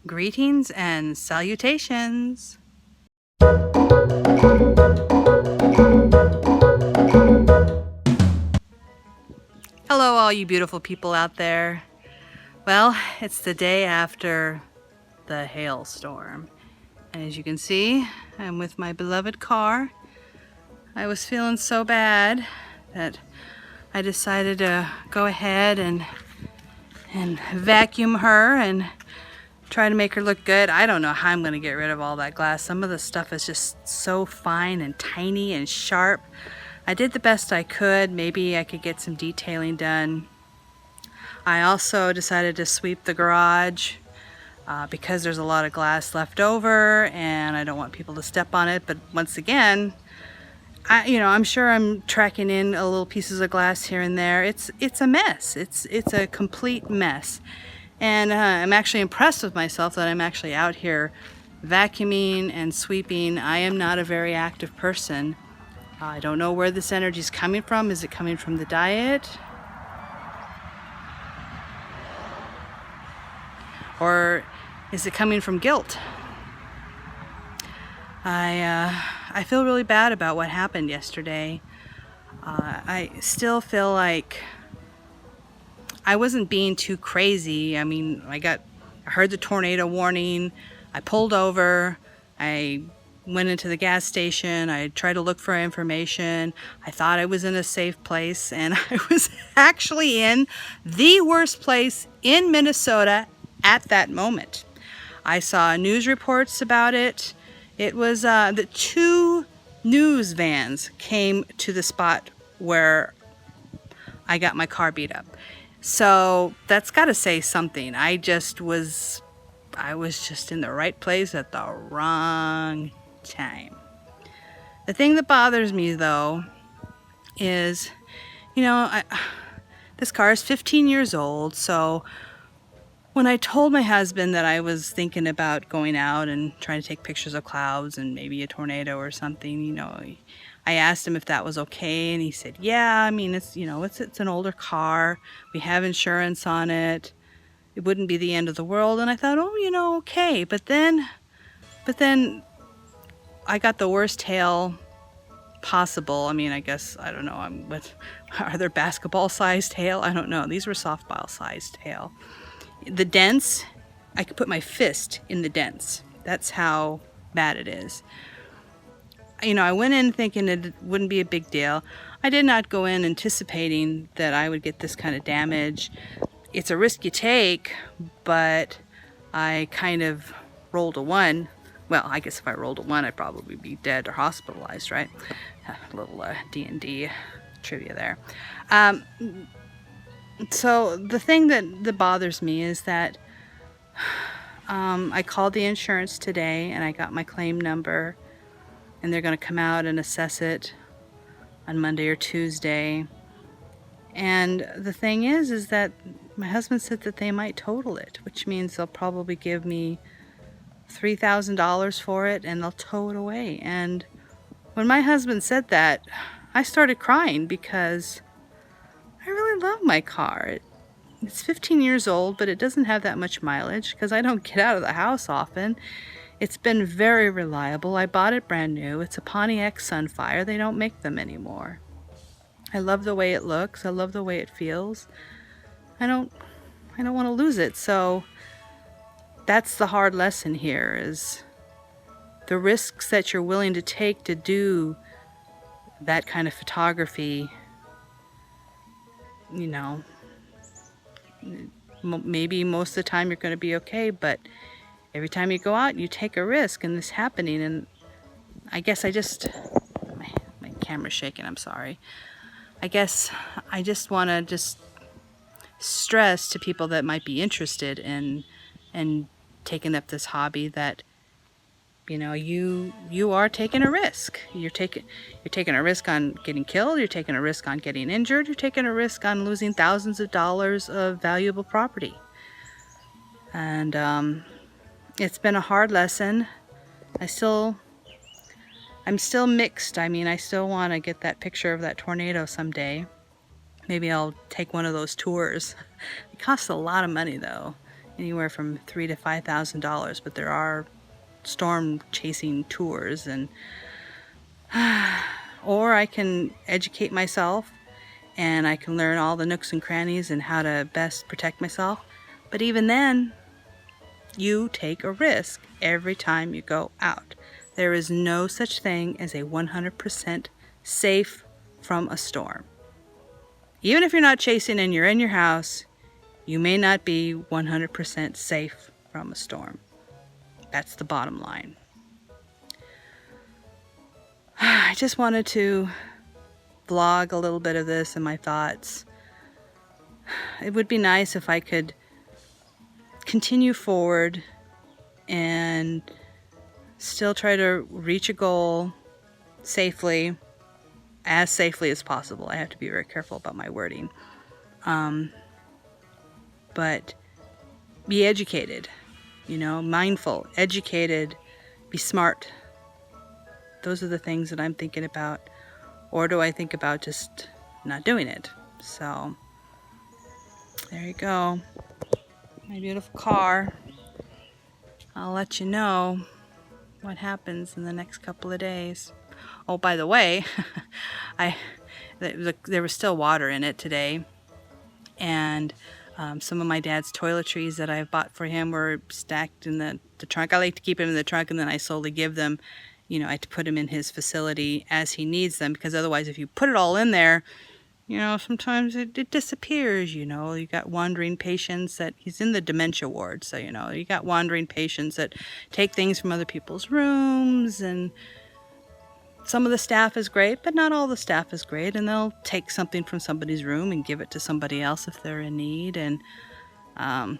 Greetings and salutations. Hello, all you beautiful people out there. Well, it's the day after the hailstorm. And as you can see, I'm with my beloved car. I was feeling so bad that I decided to go ahead and vacuum her and try to make her look good. I don't know how I'm gonna get rid of all that glass. Some of the stuff is just so fine and tiny and sharp. I did the best I could. Maybe I could get some detailing done. I also decided to sweep the garage because there's a lot of glass left over and I don't want people to step on it. But once again, I'm sure I'm tracking in a little pieces of glass here and there. It's a mess. It's a complete mess. And I'm actually impressed with myself that I'm actually out here vacuuming and sweeping. I am not a very active person. I don't know where this energy is coming from. Is it coming from the diet? Or is it coming from guilt? I feel really bad about what happened yesterday. I still feel like I wasn't being too crazy. I mean, I heard the tornado warning. I pulled over. I went into the gas station. I tried to look for information. I thought I was in a safe place, and I was actually in the worst place in Minnesota at that moment. I saw news reports about it. It was the 2 news vans came to the spot where I got my car beat up. So that's got to say something. I was just in the right place at the wrong time. The thing that bothers me though is, this car is 15 years old. So when I told my husband that I was thinking about going out and trying to take pictures of clouds and maybe a tornado or something, I asked him if that was okay, and he said, yeah, I mean, it's an older car. We have insurance on it. It wouldn't be the end of the world. And I thought, oh, okay. But then I got the worst hail possible. I mean, I guess, I don't know. Are there basketball-sized hail? I don't know. These were softball-sized hail. The dents, I could put my fist in the dents. That's how bad it is. I went in thinking it wouldn't be a big deal. I did not go in anticipating that I would get this kind of damage. It's a risk you take, but I kind of rolled a 1. Well, I guess if I rolled a 1, I'd probably be dead or hospitalized, right? A little D&D trivia there. So the thing that bothers me is that I called the insurance today and I got my claim number, and they're going to come out and assess it on Monday or Tuesday. And the thing is that my husband said that they might total it, which means they'll probably give me $3,000 for it and they'll tow it away. And when my husband said that, I started crying because I really love my car. It's 15 years old, but it doesn't have that much mileage because I don't get out of the house often. It's been very reliable. I bought it brand new. It's a Pontiac Sunfire. They don't make them anymore. I love the way it looks. I love the way it feels. I don't want to lose it. So that's the hard lesson here, is the risks that you're willing to take to do that kind of photography. Maybe most of the time you're going to be okay, but every time you go out, you take a risk in this happening. And I guess my camera's shaking, I'm sorry. I guess I just want to stress to people that might be interested in taking up this hobby that, you are taking a risk. You're taking a risk on getting killed. You're taking a risk on getting injured. You're taking a risk on losing thousands of dollars of valuable property. And it's been a hard lesson. I'm still mixed. I mean, I still want to get that picture of that tornado someday. Maybe I'll take one of those tours. It costs a lot of money though. anywhere from $3,000 to $5,000, but there are storm chasing tours, and or I can educate myself and I can learn all the nooks and crannies and how to best protect myself. But even then, you take a risk every time you go out. There is no such thing as a 100% safe from a storm. Even if you're not chasing and you're in your house, you may not be 100% safe from a storm. That's the bottom line. I just wanted to vlog a little bit of this and my thoughts. It would be nice if I could continue forward and still try to reach a goal safely, as safely as possible. I have to be very careful about my wording. But be educated, mindful, educated, be smart. Those are the things that I'm thinking about. Or do I think about just not doing it? So there you go. My beautiful car. I'll let you know what happens in the next couple of days. Oh, by the way, there was still water in it today, and some of my dad's toiletries that I've bought for him were stacked in the trunk. I like to keep them in the trunk, and then I slowly give them. I have to put them in his facility as he needs them, because otherwise if you put it all in there, sometimes it disappears. You got wandering patients that, he's in the dementia ward, so you got wandering patients that take things from other people's rooms, and some of the staff is great, but not all the staff is great, and they'll take something from somebody's room and give it to somebody else if they're in need, and so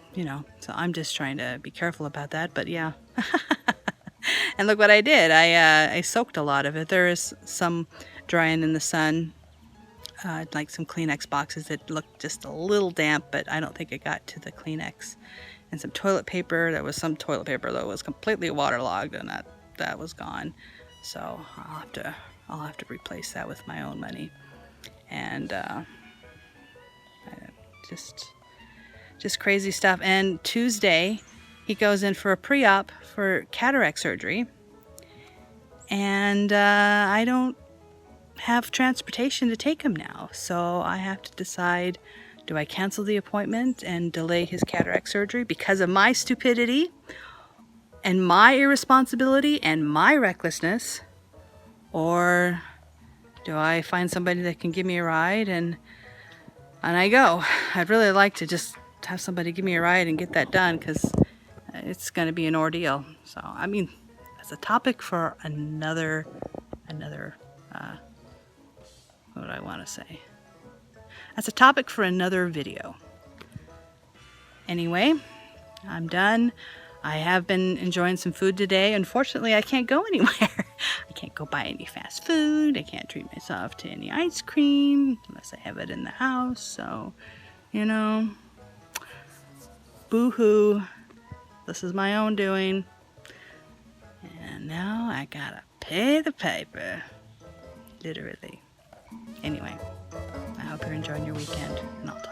I'm just trying to be careful about that. But yeah. And look what I did. I soaked a lot of it. There is some drying in the sun, like some Kleenex boxes that looked just a little damp, but I don't think it got to the Kleenex. And some toilet paper. There was some toilet paper that was completely waterlogged, and that was gone. So I'll have to replace that with my own money. And just crazy stuff. And Tuesday, he goes in for a pre-op for cataract surgery, and I don't have transportation to take him now, so I have to decide, do I cancel the appointment and delay his cataract surgery because of my stupidity and my irresponsibility and my recklessness, or do I find somebody that can give me a ride and I go? I'd really like to just have somebody give me a ride and get that done, because it's going to be an ordeal. So, that's a topic for another, what do I want to say? That's a topic for another video. Anyway, I'm done. I have been enjoying some food today. Unfortunately, I can't go anywhere. I can't go buy any fast food. I can't treat myself to any ice cream unless I have it in the house. So, boo-hoo. This is my own doing. And now I gotta pay the piper. Literally. Anyway, I hope you're enjoying your weekend, and I'll talk